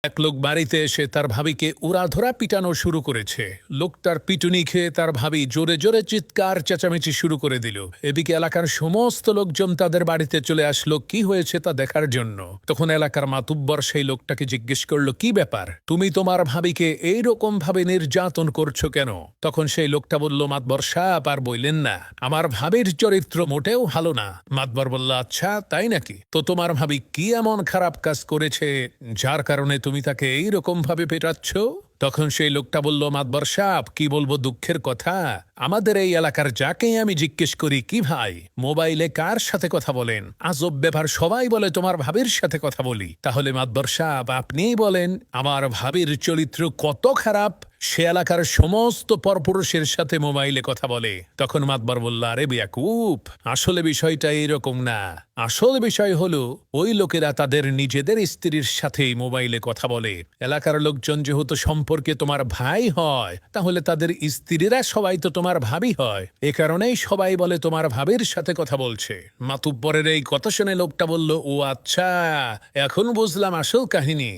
এক লোক বাড়িতে এসে তার ভাবিকে উড়াধরা পিটানো শুরু করেছে। লোকটার পিটুনি খেয়ে তার ভাবি জোরে জোরে চিৎকার চেঁচামেচি শুরু করে দিল। এদিকে এলাকার সমস্ত লোকজন তাদের বাড়িতে চলে আসলো কি হয়েছে তা দেখার জন্য। তখন এলাকার মাতুব্বর সেই লোকটাকে জিজ্ঞেস করলো, কি ব্যাপার, তুমি তোমার ভাবিকে এইরকম ভাবে নির্যাতন করছো কেন? তখন সেই লোকটা বলল, মাতবর সাহেব আর বললেন না, আমার ভাবির চরিত্র মোটেও ভালো না। মাতবর বলল, আচ্ছা তাই নাকি? তো তোমার ভাবি কি এমন খারাপ কাজ করেছে যার কারণে তুমি তাকে এইরকম ভাবে পেটাচ্ছ? তখন সেই লোকটা বলল, মাতবর সাহেব কি বলবো দুঃখের কথা, আমাদের এই এলাকার যাকেই আমি জিজ্ঞেস করি, কি ভাই মোবাইলে কার সাথে কথা বলেন, আজব ব্যাপার, সবাই বলে তোমার ভাবির সাথে কথা বলি। তাহলে মাতবর সাহেব আপনিই বলেন আমার ভাবির চরিত্র কত খারাপ সে এলাকার সমস্ত পরপুরুষের সাথে মোবাইলে কথা বলে। তখন মাতবর বলল, আরে বেয়াকুব, আসলে বিষয়টা এইরকম না। আসল বিষয় হলো ওই লোকেরা তাদের নিজেদের স্ত্রীর সাথেই মোবাইলে কথা বলে। এলাকার লোকজন যেহেতু সম্পর্কে তোমার ভাই হয়, তাহলে তাদের স্ত্রীরা সবাই তো তোমার ভাবি হয়। এ কারণেই সবাই বলে তোমার ভাবির সাথে কথা বলছে। মাতুব্বরের এই কথা শুনে লোকটা বলল, ও আচ্ছা, এখন বুঝলাম আসল কাহিনী।